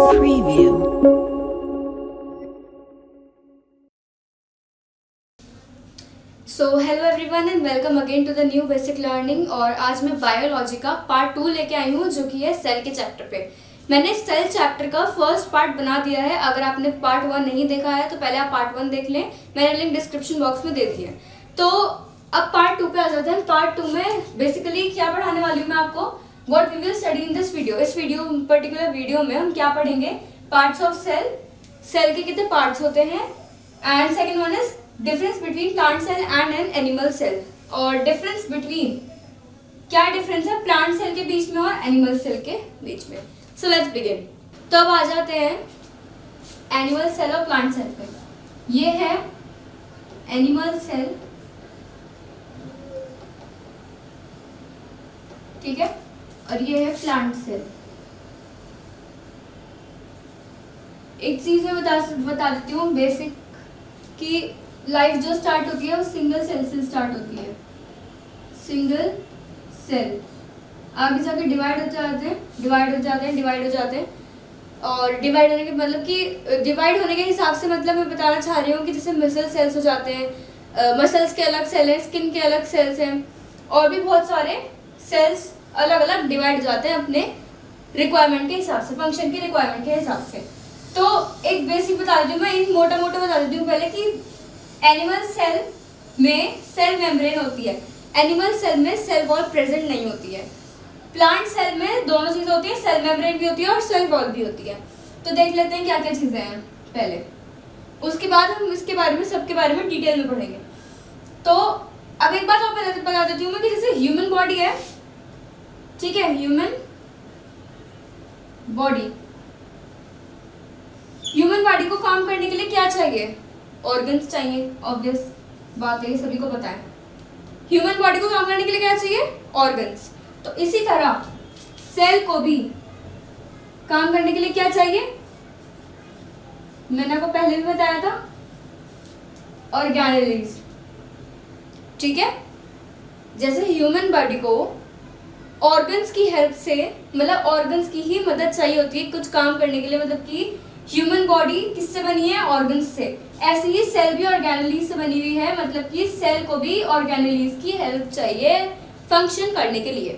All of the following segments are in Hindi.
Preview. So hello everyone and welcome again to the new basic learning. और आज मैं बायोलॉजी का पार्ट 2 लेके आई हूँ जो कि है सेल के चैप्टर पे। मैंने सेल चैप्टर का फर्स्ट पार्ट बना दिया है। अगर आपने पार्ट 1 नहीं देखा है तो पहले आप पार्ट 1 देख लें, मैंने लिंक डिस्क्रिप्शन बॉक्स में दे दी है। तो अब पार्ट 2 पे आ जाते हैं। पार्ट 2 में बेसिकली क्या पढ़ाने वाली हूँ मैं आपको, what we will study in this video. इस पर्टिकुलर वीडियो में हम क्या पढ़ेंगे, पार्ट्स ऑफ सेल, सेल के कितने पार्ट्स होते हैं, and second one is difference between plant cell and an animal cell. और डिफरेंस बिटवीन, क्या डिफरेंस है प्लांट सेल के बीच में और एनिमल सेल के बीच में। So let's begin. तो अब आ जाते हैं एनिमल सेल और प्लांट सेल पे। ये है एनिमल सेल, ठीक है, और ये है प्लांट सेल। एक चीज मैं बता देती हूँ बेसिक, कि लाइफ जो स्टार्ट होती है वो सिंगल सेल से स्टार्ट होती है। सिंगल सेल आगे जाके डिवाइड हो जाते हैं और डिवाइड होने के मतलब कि डिवाइड होने के हिसाब से मतलब मैं बताना चाह रही हूँ कि जैसे मसल सेल्स हो जाते हैं, मसल्स के अलग सेल हैं, स्किन के अलग सेल्स हैं, और भी बहुत सारे सेल्स अलग अलग डिवाइड हो जाते हैं अपने रिक्वायरमेंट के हिसाब से, फंक्शन के रिक्वायरमेंट के हिसाब से। तो एक बेसिक बता देती हूँ मैं, एक मोटा बता देती हूँ पहले कि एनिमल सेल में सेल मेम्ब्रेन होती है, एनिमल सेल में सेल वॉल प्रेजेंट नहीं होती है। प्लांट सेल में दोनों चीजें होती है, सेल मेम्ब्रेन भी होती है और सेल वॉल भी होती है। तो देख लेते हैं क्या क्या चीजें हैं पहले, उसके बाद हम इसके बारे में सबके बारे में डिटेल में पढ़ेंगे। तो अब एक बात और पहले बता देती हूँ मैं कि जैसे ह्यूमन बॉडी है, ठीक है, ह्यूमन बॉडी को काम करने के लिए क्या चाहिए, ऑर्गन्स चाहिए। ऑब्वियस बात है, सभी को पता है। ह्यूमन बॉडी को काम करने के लिए क्या चाहिए, ऑर्गन्स। तो इसी तरह सेल को भी काम करने के लिए क्या चाहिए, मैंने आपको पहले भी बताया था, ऑर्गेनेलीज, ठीक है। जैसे ह्यूमन बॉडी को ऑर्गन्स की हेल्प से, मतलब ऑर्गन्स की ही मदद चाहिए होती है कुछ काम करने के लिए, मतलब कि ह्यूमन बॉडी किससे बनी है, ऑर्गन्स से। ऐसे ही सेल भी ऑर्गेनेलीज से बनी हुई है, मतलब कि सेल को भी ऑर्गेनेलीज की हेल्प चाहिए फंक्शन करने के लिए।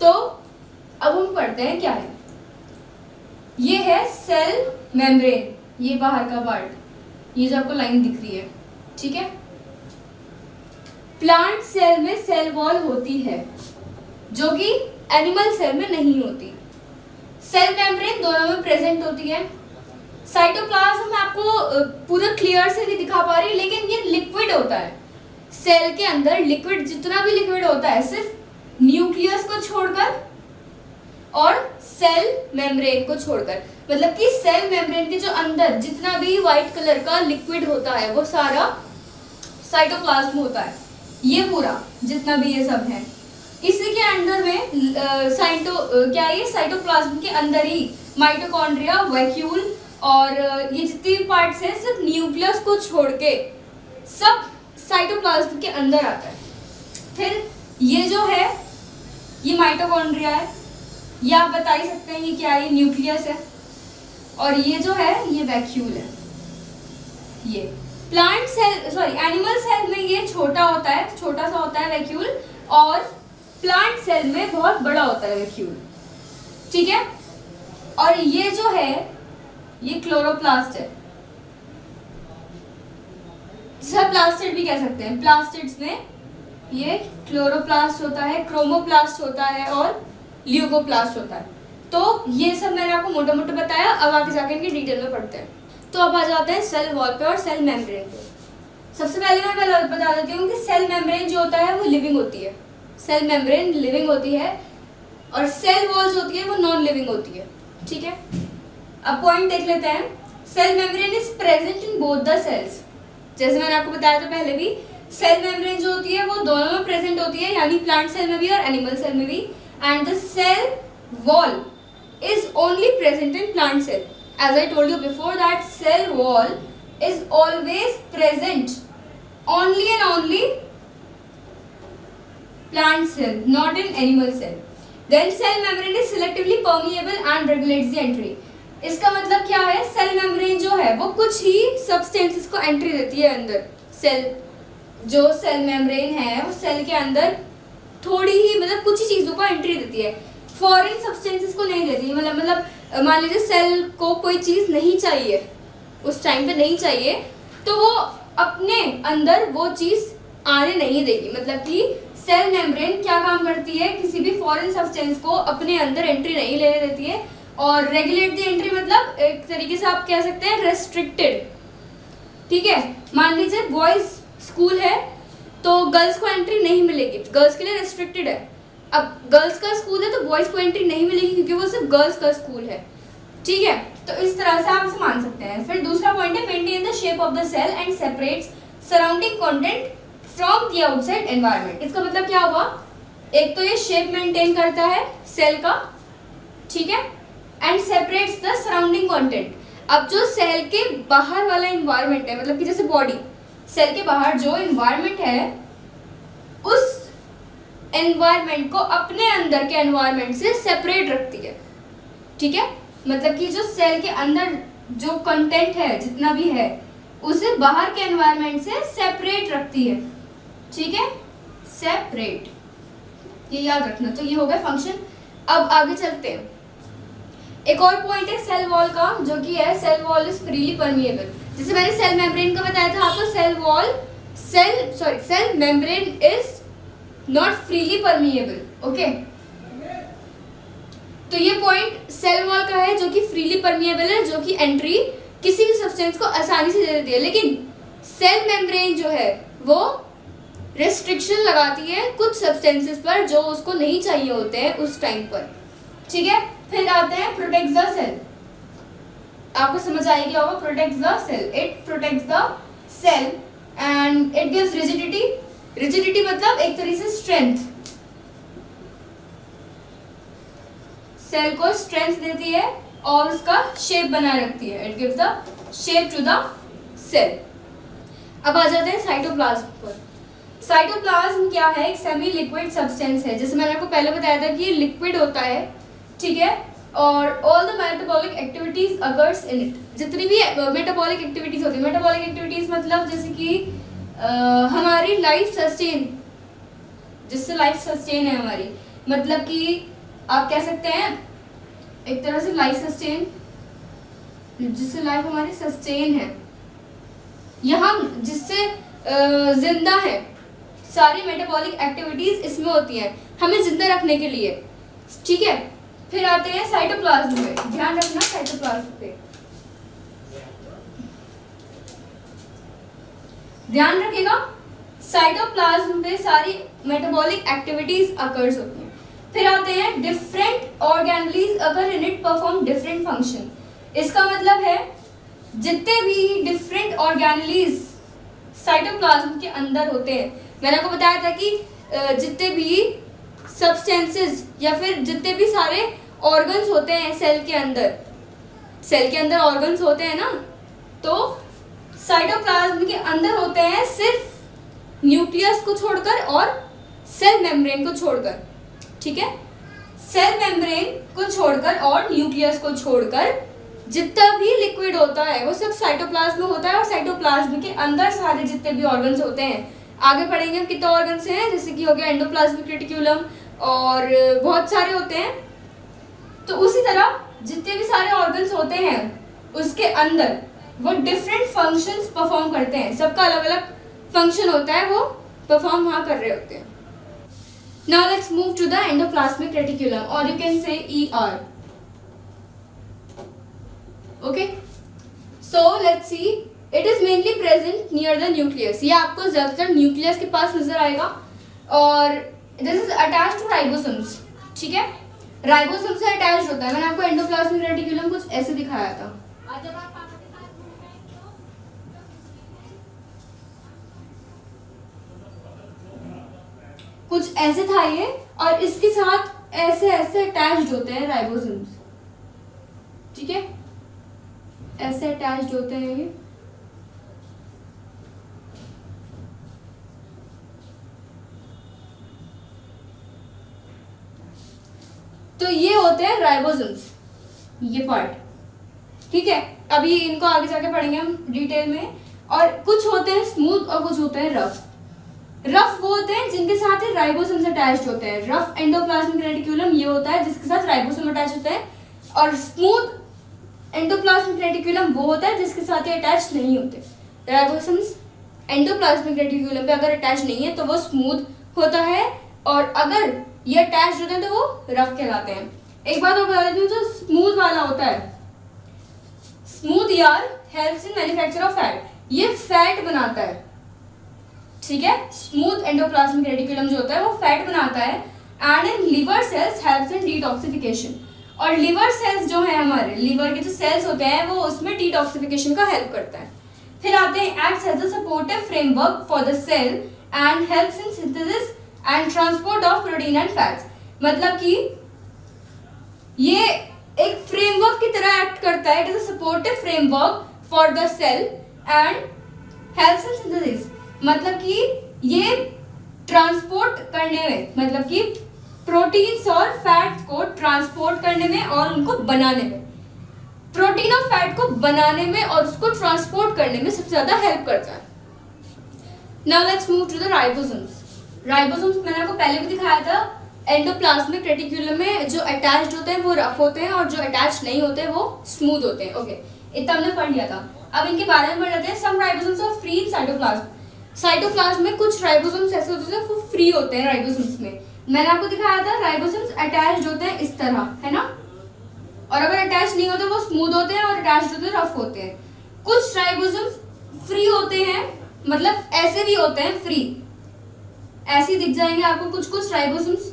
तो अब हम पढ़ते हैं क्या है। ये है सेल मेम्ब्रेन, ये बाहर का पार्ट, ये जो आपको लाइन दिख रही है, ठीक है। प्लांट सेल में सेल वॉल होती है जो कि एनिमल सेल में नहीं होती। सेल मेम्ब्रेन दोनों में प्रेजेंट होती है। साइटोप्लाज्म मैं आपको पूरा क्लियर से नहीं दिखा पा रही, लेकिन ये लिक्विड होता है। सेल के अंदर लिक्विड, जितना भी लिक्विड होता है सिर्फ न्यूक्लियस को छोड़कर और सेल मेम्ब्रेन को छोड़कर, मतलब कि सेल मेम्ब्रेन के जो अंदर जितना भी व्हाइट कलर का लिक्विड होता है वो सारा साइटोप्लाज्म होता है। ये पूरा जितना भी ये सब है, इसी के अंदर में क्या है, साइटोप्लाज्म के अंदर ही माइटोकॉन्ड्रिया, वैक्यूल और ये जितनी भी पार्ट्स हैं सिर्फ न्यूक्लियस को छोड़ के सब साइटोप्लाज्म के अंदर आता है। फिर ये जो है ये माइटोकॉन्ड्रिया है, ये आप बता ही सकते हैं ये क्या है, ये न्यूक्लियस है। और ये जो है ये वैक्यूल है। ये plant cell, sorry animal cell में ये छोटा होता है, छोटा सा होता है वैक्यूल, और प्लांट सेल में बहुत बड़ा होता है वैक्यूल, ठीक है। और ये जो है ये क्लोरोप्लास्ट है, सब प्लास्टिड भी कह सकते हैं। प्लास्टिड्स में ये क्लोरोप्लास्ट होता है, क्रोमोप्लास्ट होता है और ल्यूकोप्लास्ट होता है। तो ये सब मैंने आपको मोटा मोटा बताया, अब आगे जाके इनकी डिटेल में पढ़ते हैं। तो अब आ जाते हैं सेल वॉल पे और सेल मेम्ब्रेन पे। सबसे पहले मैं बता देती हूँ कि सेल मेम्ब्रेन जो होता है वो लिविंग होती है, सेल मेम्ब्रेन लिविंग होती है, और सेल वॉल जो होती है वो नॉन लिविंग होती है, ठीक है। अब पॉइंट देख लेते हैं। Cell membrane is present in both the cells, जैसे मैंने आपको बताया था पहले भी, सेल मेम्ब्रेन जो होती है वो दोनों में प्रेजेंट होती है, यानी प्लांट सेल में भी और एनिमल सेल में भी। And the cell wall is only present in plant cell. As I told you before that cell wall is always present only and only plant cell, not in animal cell. Then cell membrane is selectively permeable and regulates the entry. इसका मतलब क्या है, सेल मेम्ब्रेन जो है वो कुछ ही सब्सटेंसेस को एंट्री देती है अंदर। सेल जो सेल मेम्ब्रेन है वो सेल के अंदर थोड़ी ही मतलब कुछ ही चीज़ों को एंट्री देती है, फॉरेन सब्सटेंसेस को नहीं देती। मतलब मान लीजिए सेल को कोई चीज़ नहीं चाहिए, उस टाइम पे नहीं चाहिए, तो वो अपने अंदर वो चीज़ आने नहीं देगी। मतलब कि सेल मेम्ब्रेन क्या काम करती है, किसी भी फॉरेन सब्सटेंस को अपने अंदर एंट्री नहीं लेने देती है। और रेगुलेट द एंट्री मतलब एक तरीके से आप कह सकते हैं रेस्ट्रिक्टेड। ठीक है, मान लीजिए बॉयज स्कूल है तो गर्ल्स को एंट्री नहीं मिलेगी, गर्ल्स के लिए रेस्ट्रिक्टेड है। अब गर्ल्स का स्कूल है तो बॉयज को एंट्री नहीं मिलेगी क्योंकि वो सिर्फ गर्ल्स का स्कूल है। ठीक है, तो इस तरह से आप इसे मान सकते हैं। फिर दूसरा पॉइंट है maintain the shape of the cell and separates surrounding content from the outside environment. इसका मतलब क्या हुआ, एक तो ये शेप मेंटेन करता है सेल का, ठीक है, and separates the surrounding content. अब जो सेल के बाहर वाला एनवायरनमेंट है, मतलब कि जैसे बॉडी, सेल के बाहर जो एनवायरनमेंट है उस एनवायरनमेंट को अपने अंदर के एनवायरनमेंट से सेपरेट रखती है। ठीक है, मतलब कि जो सेल के अंदर जो कंटेंट है जितना भी है उसे बाहर के एनवायरनमेंट से सेपरेट रखती है। ठीक है, सेपरेट, ये याद रखना। तो ये हो गया फंक्शन। अब आगे चलते हैं। एक और पॉइंट है सेल वॉल का, जो कि है cell wall is freely permeable. जैसे मैंने सेल मेम्ब्रेन का बताया था आपको, cell membrane is not freely permeable. Okay, तो ये पॉइंट सेल वॉल का है जो कि फ्रीली परमिएबल है, जो कि एंट्री किसी भी सब्सटेंस को आसानी से दे देती है। लेकिन सेल मेम्ब्रेन जो है वो रेस्ट्रिक्शन लगाती है कुछ सब्सटेंसेस पर जो उसको नहीं चाहिए होते हैं उस टाइम पर। ठीक है, फिर आते हैं प्रोटेक्ट्स द सेल। आपको समझ आएगी होगा, protects the cell, it protects the cell and it gives rigidity. Rigidity मतलब एक तरीके से स्ट्रेंथ, सेल को स्ट्रेंथ देती है और उसका शेप बनाए रखती है। It gives the shape to the cell. अब आ जाते हैं साइटोप्लाज्म पर। साइटोप्लाज्म क्या है, एक सेमी लिक्विड सब्सटेंस है। जैसे मैंने आपको पहले बताया था कि ये लिक्विड होता है, ठीक है, और all the metabolic activities occurs in it. जितनी भी मेटाबॉलिक एक्टिविटीज होती है, मेटाबॉलिक एक्टिविटीज मतलब जैसे कि हमारी लाइफ सस्टेन, जिससे लाइफ सस्टेन है हमारी, मतलब कि आप कह सकते हैं एक तरह से लाइफ सस्टेन, जिससे लाइफ हमारी सस्टेन है, यहाँ जिससे जिंदा है, सारी मेटाबॉलिक एक्टिविटीज इसमें होती हैं हमें जिंदा रखने के लिए। ठीक है, फिर आते हैं साइटोप्लाज्म पे। ध्यान रखना साइटोप्लाज्म पे, ध्यान रखिएगा, साइटोप्लाज्म पे सारी मेटाबॉलिक एक्टिविटीज अकर्स होती हैं। फिर आते हैं डिफरेंट ऑर्गेनेलीज अगर in it perform different function. इसका मतलब है जितने भी डिफरेंट ऑर्गेनेलीज साइटोप्लाज्म के अंदर होते हैं, मैंने आपको बताया था कि जितने भी सब्सटेंसेस या फिर जितने भी सारे ऑर्गन्स होते हैं सेल के अंदर ऑर्गन्स होते हैं ना, तो साइटोप्लाज्म के अंदर होते हैं सिर्फ न्यूक्लियस को छोड़कर और सेल मेम्ब्रेन को छोड़कर। ठीक है, सेल मेम्ब्रेन को छोड़कर और न्यूक्लियस को छोड़कर जितना भी लिक्विड होता है वो सब साइटोप्लाज्म में होता है। और साइटोप्लाज्म के अंदर सारे जितने भी ऑर्गन्स होते हैं, आगे पढ़ेंगे हम कितने ऑर्गन्स हैं, जैसे कि हो गया एंडोप्लाज्मिक रेटिक्यूलम और बहुत सारे होते हैं। तो उसी तरह जितने भी सारे ऑर्गन्स होते हैं उसके अंदर वो डिफरेंट फंक्शंस परफॉर्म करते हैं, सबका अलग अलग फंक्शन होता है, वो परफॉर्म वहाँ कर रहे होते हैं। Now let's move to the endoplasmic reticulum, or you can say ER. Okay, so let's see, it is mainly present near the nucleus. ये आपको ज़्यादातर न्यूक्लियस के पास नजर आएगा और this is attached to ribosomes. ठीक है, राइबोसोम से अटैच होता है। मैंने आपको एंडोप्लाज्मिक रेटिकुलम कुछ ऐसे दिखाया था। कुछ ऐसे था ये, और इसके साथ ऐसे ऐसे अटैच्ड होते हैं राइबोसोम्स। ठीक है, ऐसे अटैच्ड होते हैं ये। तो ये होते हैं राइबोसोम्स, ये पार्ट। ठीक है, अभी इनको आगे जाके पढ़ेंगे हम डिटेल में। और कुछ होते हैं स्मूथ और कुछ होते हैं रफ। रफ वो होते हैं जिनके साथ राइबोसोम्स अटैच्ड होते हैं। रफ एंडोप्लाज्मिक रेटिकुलम ये होता है जिसके साथ राइबोसोम अटैच होता है, और स्मूथ एंडोप्लाज्मिक रेटिकुलम वो होता है जिसके साथ ये अटैच नहीं होते। राइबोसोम्स एंडोप्लाज्मिक रेटिकुलम पे अगर अटैच नहीं है तो वो स्मूथ होता है, और अगर ये अटैच होते हैं तो वो रफ कहलाते हैं। एक बात और बता देती हूँ, जो स्मूथ वाला होता है, स्मूथ यार helps in manufacture of fat, ये फैट बनाता है, ठीक है। स्मूथ एंडोप्लाज्मिक रेटिकुलम जो होता है वो फैट बनाता है। And in liver cells helps in detoxification, और लिवर सेल्स जो है हमारे लिवर के जो सेल्स होते हैं वो उसमें डिटॉक्सिफिकेशन का हेल्प करता है। फिर आते हैं acts as a supportive framework for the cell and helps in synthesis and transport of protein and fats, मतलब कि ये एक फ्रेमवर्क की तरह एक्ट करता है। It is a supportive framework for the cell and helps in synthesis, मतलब कि ये ट्रांसपोर्ट करने में, मतलब कि प्रोटीन्स और फैट्स को ट्रांसपोर्ट करने में और उनको बनाने में, प्रोटीन और फैट को बनाने में और उसको ट्रांसपोर्ट करने में सबसे ज्यादा हेल्प करता है। Now let's move to the ribosomes. Ribosomes मैंने आपको पहले भी दिखाया था, एंडोप्लाज्मिक रेटिकुलम में जो अटैच्ड होते हैं वो रफ होते हैं, और जो अटैच नहीं होते हैं वो स्मूथ होते हैं। ओके, इतना हमने पढ़ लिया था। अब इनके बारे में पढ़ लेते हैं। Some ribosomes are free in cytoplasm. Cytoplasm में कुछ राइबोसोम्स ऐसे होते हैं वो फ्री होते हैं। राइबोसोम्स में मैंने आपको दिखाया था राइबोसोम्स अटैच्ड होते हैं इस तरह, है ना, और अगर अटैच नहीं होते वो स्मूथ होते हैं, और अटैच्ड होते हैं रफ होते हैं। कुछ राइबोसोम्स फ्री होते हैं, मतलब ऐसे भी होते हैं फ्री, ऐसे दिख जाएंगे आपको कुछ कुछ राइबोसोम्स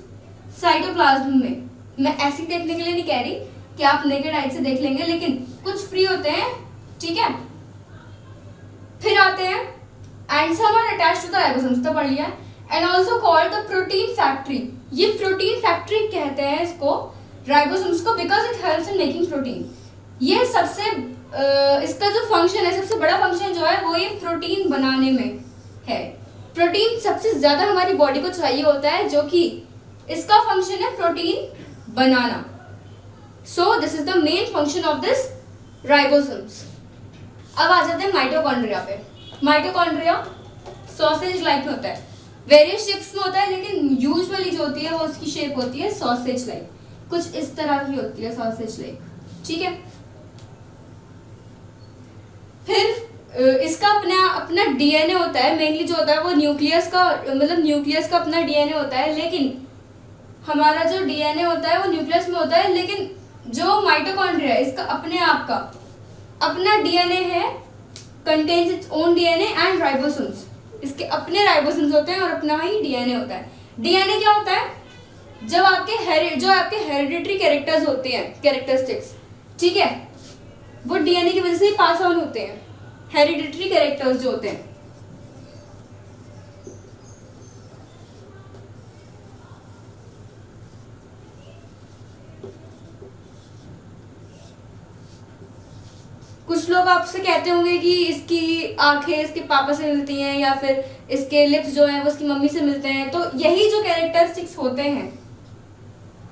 साइटोप्लाज्म में। मैं ऐसे देखने के लिए नहीं कह रही कि आप नेकेड आई से देख लेंगे, लेकिन कुछ फ्री होते हैं, ठीक है। फिर आते हैं and some are attached to the ribosomes, तो पढ़ लिया। And also called the protein factory, ये प्रोटीन फैक्ट्री कहते हैं इसको, राइबोसोम्स को, because it helps in making protein. ये सबसे इसका जो फंक्शन है, सबसे बड़ा फंक्शन जो है वो ये प्रोटीन बनाने में है। प्रोटीन सबसे ज्यादा हमारी बॉडी को चाहिए होता है, जो कि इसका फंक्शन है protein banana. So this is the main function of this ribosomes. अब आ जाते हैं माइटोकॉन्ड्रिया पे। माइटोकॉन्ड्रिया सॉसेज लाइक में होता है, वेरियस शेप्स में होता है, लेकिन यूजुअली जो होती है वो उसकी शेप होती है सॉसेज लाइक, कुछ इस तरह की होती है सॉसेज लाइक, ठीक है। फिर इसका अपना डीएनए होता है, मेनली जो होता है वो न्यूक्लियस का, मतलब न्यूक्लियस का अपना डीएनए होता है, लेकिन हमारा जो डीएनए होता है वो न्यूक्लियस में होता है, लेकिन जो माइटोकॉन्ड्रिया है इसका अपने आप का अपना डीएनए है, contains its own DNA and ribosomes, इसके अपने राइबोसोम्स होते हैं और अपना ही डीएनए होता है। डीएनए क्या होता है? जब आपके हेरिडिटरी कैरेक्टर्स होते हैं, कैरेक्टरिस्टिक्स, ठीक है, वो डीएनए की वजह से ही पास ऑन होते हैं, हेरिडिटरी कैरेक्टर्स जो होते हैं। कुछ लोग आपसे कहते होंगे कि इसकी आंखें इसके पापा से मिलती हैं, या फिर इसके लिप्स जो हैं वो उसकी मम्मी से मिलते हैं, तो यही जो कैरेक्टरिस्टिक्स होते हैं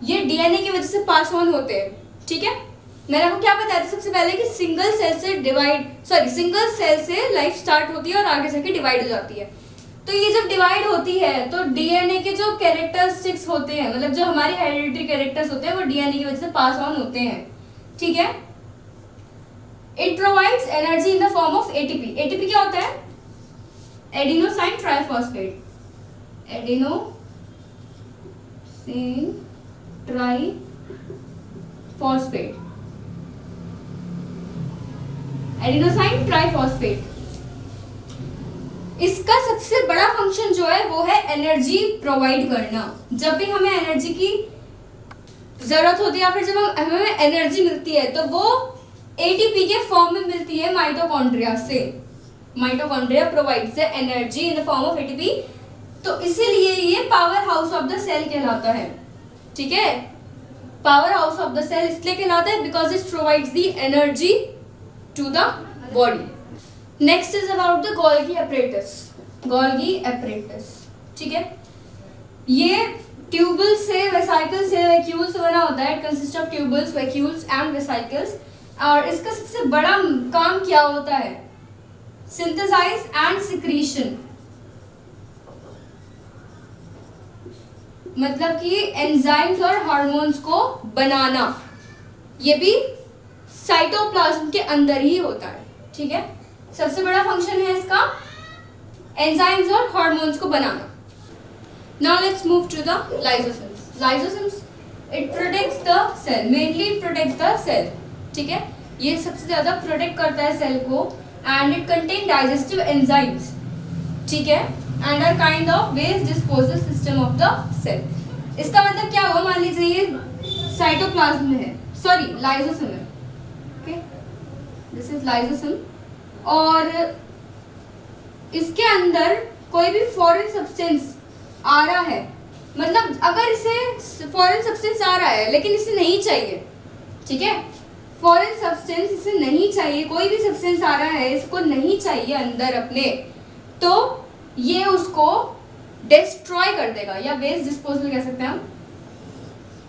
ये डीएनए की वजह से पास ऑन होते हैं, ठीक है। मैंने आपको क्या बताया था सबसे पहले कि सिंगल सेल से लाइफ स्टार्ट होती है और आगे जाके डिवाइड हो जाती है। तो ये जब डिवाइड होती है तो डीएनए के जो कैरेक्टरिस्टिक्स होते हैं, मतलब जो हमारे हेरिडिटरी कैरेक्टर्स होते हैं, वो डीएनए की वजह से पास ऑन होते हैं, ठीक है। It provides energy in the form of ATP. ATP क्या होता है? Adenosine triphosphate, adenosine triphosphate, adenosine triphosphate. इसका सबसे बड़ा फंक्शन जो है वो है एनर्जी प्रोवाइड करना। जब भी हमें एनर्जी की जरूरत होती है या फिर जब हमें एनर्जी मिलती है तो वो एटीपी के फॉर्म में मिलती है माइटोकॉन्ड्रिया से। Mitochondria provides the energy in the form of ATP, तो इसीलिए ये power house of the cell कहलाता है, ठीक है। Power house of the cell इसलिए कहलाता है because it provides the energy to the body. Next is about the Golgi apparatus. Golgi apparatus, ठीक है, ये ट्यूबल्स से, वेसिकल्स से, वैक्यूल्स बना होता है। It consist of tubules, vacuoles and vesicles. और इसका सबसे बड़ा काम क्या होता है? सिंथेसाइज एंड सिक्रीशन, मतलब कि एंजाइम्स और हार्मोन्स को बनाना, ये भी साइटोप्लाज्म के अंदर ही होता है। ठीक है, सबसे बड़ा फंक्शन है इसका एंजाइम्स और हार्मोन्स को बनाना। Now let's move to the lysosomes. Lysosomes it protects the cell, mainly it protects the cell. ठीक है, ये सबसे ज्यादा प्रोटेक्ट करता है सेल को and it contain digestive enzymes. ठीक है, and are kind of waste disposal system of the cell. इसका मतलब क्या हुआ, मान लीजिए ये साइटोप्लाज्म में है, सॉरी लाइसोसोम है, ओके दिस इज लाइसोसोम, और इसके अंदर कोई भी फॉरेन सब्सटेंस आ रहा है, मतलब अगर इसे फॉरेन सब्सटेंस आ रहा है लेकिन इसे नहीं चाहिए, ठीक है, फॉरेन सब्सटेंस इसे नहीं चाहिए, कोई भी सब्सटेंस आ रहा है इसको नहीं चाहिए अंदर अपने, तो ये उसको डिस्ट्रॉय कर देगा, या वेस्ट डिस्पोजल कह सकते हैं हम।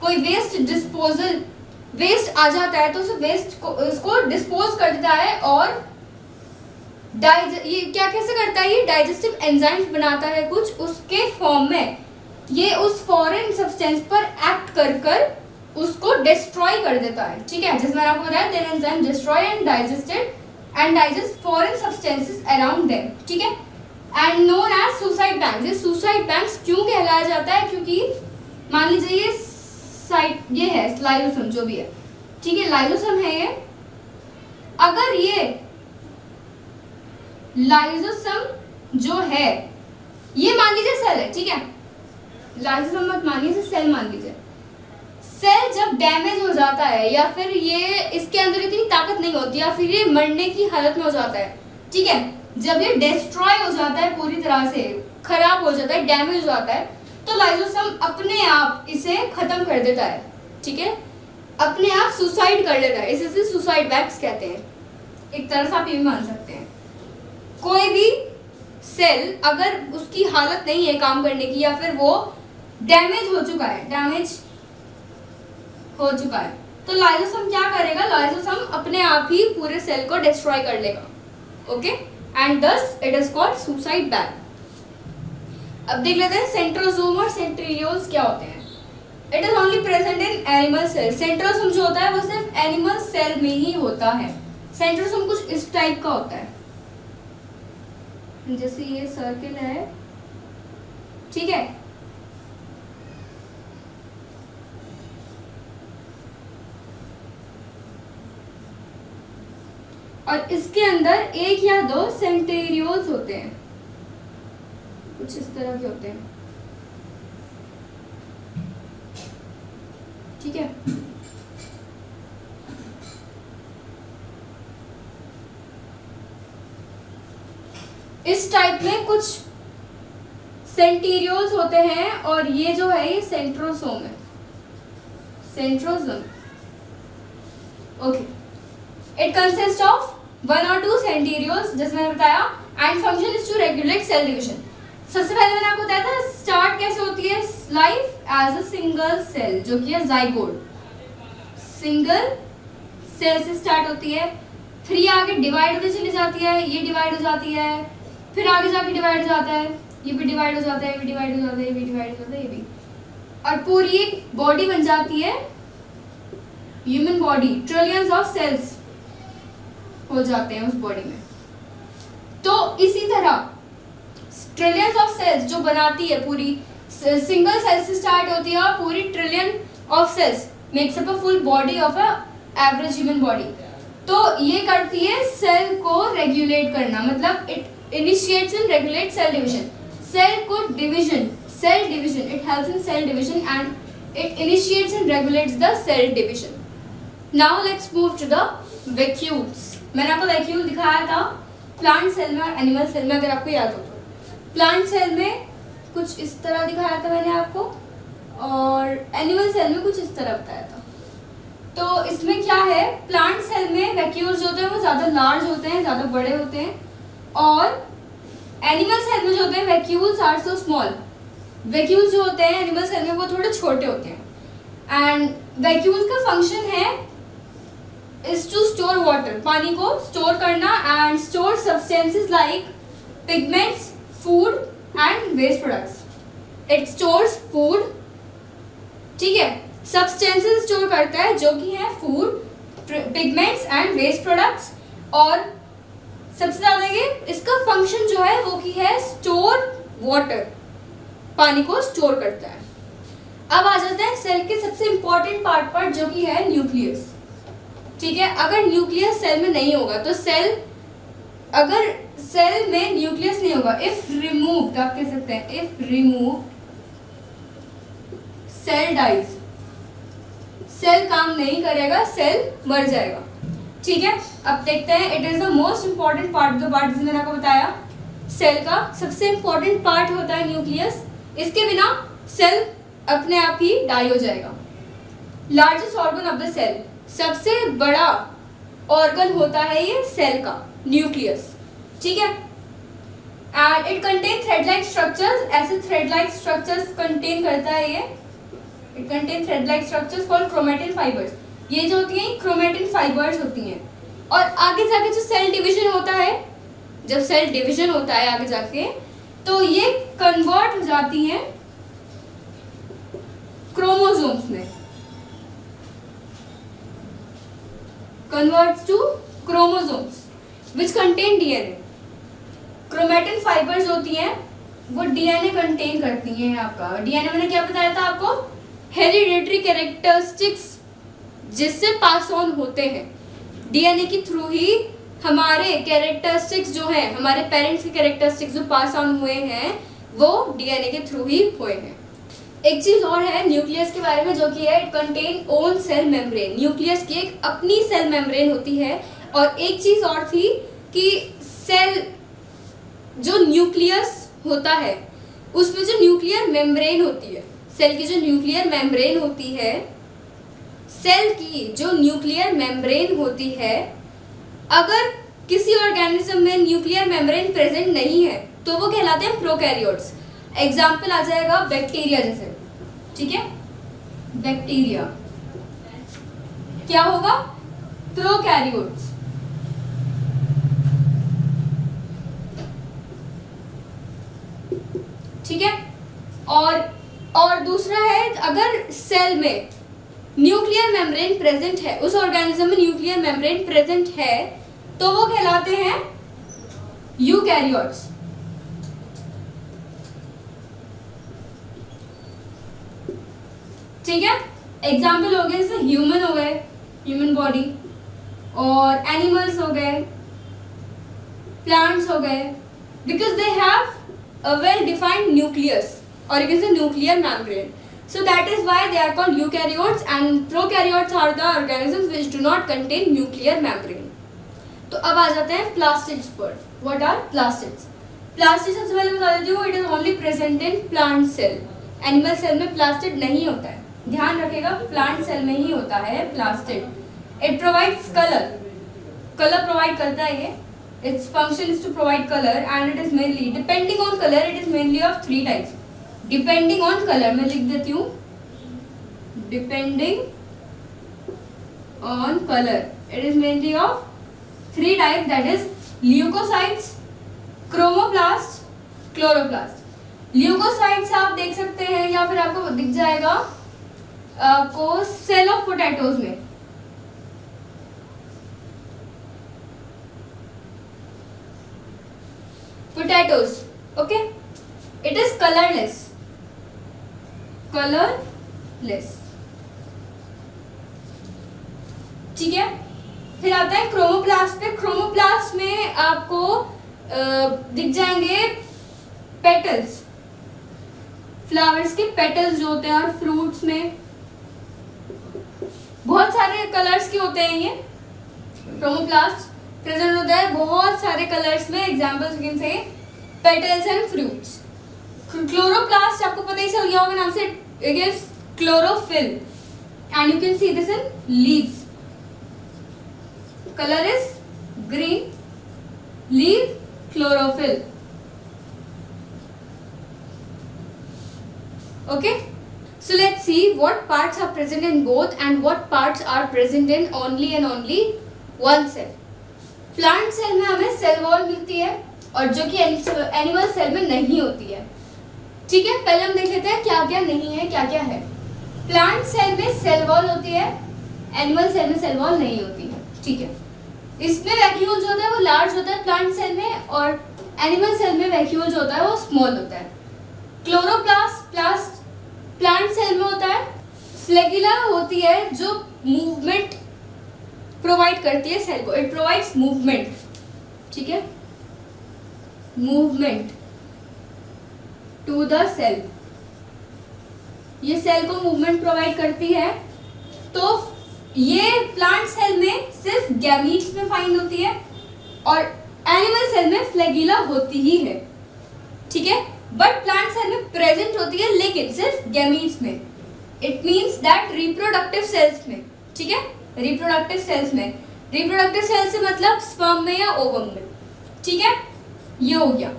कोई वेस्ट डिस्पोजल, वेस्ट आ जाता है तो उसे वेस्ट को इसको डिस्पोज कर देता है, और ये क्या कैसे करता है, ये डाइजेस्टिव एंजाइम्स बनाता है कुछ उसके फॉर्म में, ये उस फॉरेन सब्सटेंस पर एक्ट कर कर उसको डिस्ट्रॉय कर देता है। ठीक है, जैसे मैंने आपको बताया then enzyme destroy and digest foreign substances around them. ठीक है, and known as suicide banks. ये सुसाइड बैंक्स क्यों कहलाया जाता है, क्योंकि मान लीजिए ये है लाइसोसोम जो भी है, ठीक है, लाइसोसोम है ये, अगर ये लाइसोसोम जो है ये मान लीजिए सेल है, ठीक है, लाइसोसोम मत मानिए, सेल मान लीजिए, सेल जब डैमेज हो जाता है या फिर ये इसके अंदर इतनी ताकत नहीं होती या फिर ये मरने की हालत में हो जाता है, ठीक है, जब ये डिस्ट्रॉय हो जाता है, पूरी तरह से खराब हो जाता है, डैमेज हो जाता है, तो लाइसोसोम अपने आप इसे खत्म कर देता है। ठीक है, अपने आप सुसाइड कर लेता है, इसे सुसाइड बैंक्स कहते हैं, एक तरह से आप ये भी मान सकते हैं। कोई भी सेल अगर उसकी हालत नहीं है काम करने की या फिर वो डैमेज हो चुका है, तो लाइसोसोम क्या करेगा, लाइसोसोम अपने आप ही पूरे सेल को डिस्ट्रॉय कर लेगा, okay, and thus it is called suicide bank. अब देख लेते हैं सेंट्रोसोम और सेंट्रियोल्स क्या होते हैं। It is only present in animal cell. Centrosome जो होता है वो सिर्फ एनिमल सेल में ही होता है। सेंट्रोसोम कुछ इस टाइप का होता है, जैसे ये सर्किल है, ठीक है, और इसके अंदर एक या दो सेंटेरियोल्स होते हैं, कुछ इस तरह के होते हैं, ठीक है। इस टाइप में कुछ सेंटेरियोल्स होते हैं और ये जो है ये सेंट्रोसोम है, centrosome, okay. It consist of 1 or 2 centrioles, जैसे मैंने बताया, and function is to regulate cell division. सबसे पहले मैंने आपको बताया था स्टार्ट कैसे होती है life as a single cell, जो कि है जाइगोट, सिंगल सेल से स्टार्ट होती है, फिर ये आगे डिवाइड होती चली जाती है, ये डिवाइड हो जाती है, फिर आगे जाके डिवाइड हो जाता है, ये भी डिवाइड हो जाता है, ये भी डिवाइड हो जाता है, ये भी डिवाइड हो जाता है, ये भी, और पूरी एक बॉडी बन जाती है, human body, trillions of cells हो जाते हैं उस बॉडी में। तो इसी तरह ट्रिलियंस ऑफ सेल्स जो बनाती है, पूरी सिंगल सेल से स्टार्ट होती है और पूरी trillion of cells makes up a full body of a average human body. तो ये करती है सेल को रेगुलेट करना, मतलब it initiates and regulate cell division, cell को division, cell division, it helps in cell division and it initiates and regulates the cell division. Now let's move to the vacuoles. मैंने आपको वैक्यूल दिखाया था प्लांट सेल में और एनिमल सेल में, अगर आपको याद हो तो। प्लांट सेल में कुछ इस तरह दिखाया था मैंने आपको, और एनिमल सेल में कुछ इस तरह बताया था। तो इसमें क्या है, प्लांट सेल में वैक्यूल्स जो होते हैं वो ज़्यादा लार्ज होते हैं, ज़्यादा बड़े होते हैं, और एनिमल सेल में जो होते हैं vacuoles are so small. Vacuoles जो होते हैं एनिमल सेल में वो थोड़े छोटे होते हैं, एंड वैक्यूल्स का फंक्शन है is to store water, पानी को स्टोर करना, and store substances like pigments, food and waste products. It stores food, ठीक है, substances स्टोर करता है जो कि है food, pigments and waste products, और सबसे ज़्यादा ये इसका फंक्शन जो है वो की है स्टोर वाटर, पानी को स्टोर करता है। अब आ जाता है सेल के सबसे इंपॉर्टेंट पार्ट पर जो कि है न्यूक्लियस, ठीक है। अगर न्यूक्लियस सेल में नहीं होगा तो अगर सेल में न्यूक्लियस नहीं होगा, इफ रिमूव्ड, आप कह सकते हैं if removed cell dies, cell काम नहीं करेगा, सेल मर जाएगा, ठीक है। अब देखते हैं, it is the most important part, जो पार्ट मैंने आपको बताया सेल का सबसे इंपॉर्टेंट पार्ट होता है न्यूक्लियस, इसके बिना सेल अपने आप ही डाई हो जाएगा। Largest organ of the cell, सबसे बड़ा ऑर्गन होता है ये सेल का, न्यूक्लियस, ठीक है। And it contain thread like structures, ऐसे थ्रेड लाइक स्ट्रक्चर्स कंटेन करता है ये, it contain thread like structures called chromatin fibres, ये जो होती हैं क्रोमैटिन फाइबर्स होती हैं। और आगे जाके जो सेल डिवीजन होता है, जब सेल डिवीजन होता है आगे जाके, तो ये कन्वर्ट हो जाती हैं क्रोमोसोम्स में, converts to chromosomes which contain DNA. Chromatin fibres होती हैं वो डीएनए कंटेन करती हैं। आपका डीएनए मैंने क्या बताया था आपको, हेरिडिटरी कैरेक्टरिस्टिक्स जिससे पास ऑन होते हैं, डीएनए के थ्रू ही हमारे कैरेक्टरिस्टिक्स जो हैं, हमारे पेरेंट्स के कैरेक्टरिस्टिक्स जो पास ऑन हुए हैं वो डीएनए के थ्रू ही हुए हैं। एक चीज और है न्यूक्लियस के बारे में जो कि है it contain own cell membrane, nucleus की एक अपनी सेल मेम्ब्रेन होती है। और एक चीज और थी कि सेल जो न्यूक्लियस होता है उसमें जो न्यूक्लियर मेम्ब्रेन होती है, सेल की जो न्यूक्लियर मेम्ब्रेन होती है, सेल की जो न्यूक्लियर मेम्ब्रेन होती है, अगर किसी ऑर्गेनिज्म में न्यूक्लियर मेम्ब्रेन प्रेजेंट नहीं है तो वो कहलाते हैं प्रोकैरियोट्स। एग्जाम्पल आ जाएगा बैक्टीरिया जैसे, ठीक है, बैक्टीरिया क्या होगा, प्रोकैरियोट्स। ठीक है, और दूसरा है अगर सेल में न्यूक्लियर मेम्ब्रेन प्रेजेंट है, उस ऑर्गेनिज्म में न्यूक्लियर मेम्ब्रेन प्रेजेंट है तो वो कहलाते हैं यूकैरियोट्स। ठीक है, एग्जाम्पल हो गए जैसे ह्यूमन हो गए, ह्यूमन बॉडी, और एनिमल्स हो गए, प्लांट्स हो गए, because they have a well defined nucleus और you can say nuclear membrane, so that is why they are called eukaryotes and prokaryotes are the organisms which do not contain nuclear membrane. तो अब आ जाते हैं प्लास्टिड्स पर। What are plastids? प्लास्टिड सबसे पहले बता देती हूँ, it is only present in plant cell, animal cell में प्लास्टिड नहीं होता है, ध्यान रखिएगा, प्लांट सेल में ही होता है plastid. It provides colour, colour provide करता है ये, its function is to provide colour and it is mainly depending on colour, it is mainly of 3 types. Depending on colour मैं लिख देती हूँ, depending on colour it is mainly of 3 type, that is leucocytes, chromoplast, chloroplast. Leucocytes आप देख सकते हैं या फिर आपको दिख जाएगा आपको सेल ऑफ पोटैटोज में, potatoes, okay, it is colourless, colourless. ठीक है, फिर आता है क्रोमोप्लास्ट पे। क्रोमोप्लास्ट में आपको दिख जाएंगे पेटल्स, फ्लावर्स के पेटल्स जो होते हैं, और फ्रूट्स में बहुत सारे कलर्स के होते हैं, ये क्रोमोप्लास्ट प्रेजेंट होता है बहुत सारे कलर्स में। एग्जांपल्स यू कैन से पेटल्स एंड फ्रूट्स। क्लोरोप्लास्ट आपको पता ही चल गया होगा नाम से, it is chlorophyll and you can see this in leaves, colour is green, leave chlorophyll, okay, So let's see what parts are present in both and what parts are present in only and only one cell. Plant cell में हमें सेल वॉल मिलती है और जो कि एनिमल सेल में नहीं होती है। ठीक है, पहले हम देख लेते हैं क्या क्या नहीं है, क्या क्या है। प्लांट सेल में सेल वॉल होती है, एनिमल सेल में सेल वॉल नहीं होती है। ठीक है, इसमें वैक्यूल जो होता है वो लार्ज होता है प्लांट सेल में, और एनिमल सेल में वैक्यूल जो होता है वो स्मॉल होता है। क्लोरोप्लास्ट प्लांट सेल में होता है। फ्लैगेला होती है जो मूवमेंट प्रोवाइड करती है सेल को, इट प्रोवाइड्स मूवमेंट। ठीक है, मूवमेंट टू द सेल, ये सेल को मूवमेंट प्रोवाइड करती है। तो ये प्लांट सेल में सिर्फ गैमीट्स में फाइंड होती है और एनिमल सेल में फ्लैगेला होती ही है। ठीक है, बट प्लांट सेल में प्रेजेंट होती है लेकिन सिर्फ गैमीट्स में। It means that reproductive cells में। ठीक है, रिप्रोडक्टिव सेल्स में, रिप्रोडक्टिव सेल्स से मतलब स्पर्म में या ओवम में। ठीक है, ये हो गया।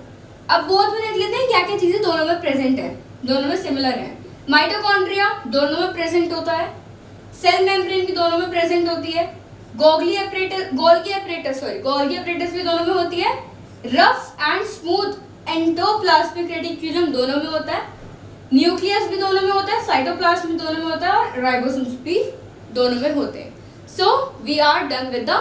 अब बोथ में देख लेते हैं क्या क्या चीजें दोनों में प्रेजेंट है, दोनों में सिमिलर है। माइटोकॉन्ड्रिया दोनों में प्रेजेंट होता है, सेल मेम्ब्रेन भी दोनों में प्रेजेंट होती है, गोल्गी अपरेटस भी दोनों में होती है, rough and smooth endoplasmic reticulum दोनों में होता है, न्यूक्लियस भी दोनों में होता है, साइटोप्लाज्म भी दोनों में होता है और राइबोसोम्स भी दोनों में होते हैं। So we are done with the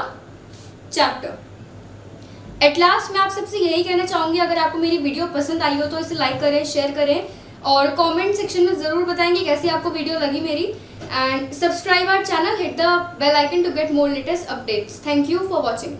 chapter. At last मैं आप सबसे यही कहना चाहूंगी, अगर आपको मेरी वीडियो पसंद आई हो तो इसे लाइक करें, शेयर करें और कमेंट सेक्शन में ज़रूर बताएंगे कैसी आपको वीडियो लगी मेरी। And subscribe our channel, hit the bell icon to get more latest updates. Thank you for watching.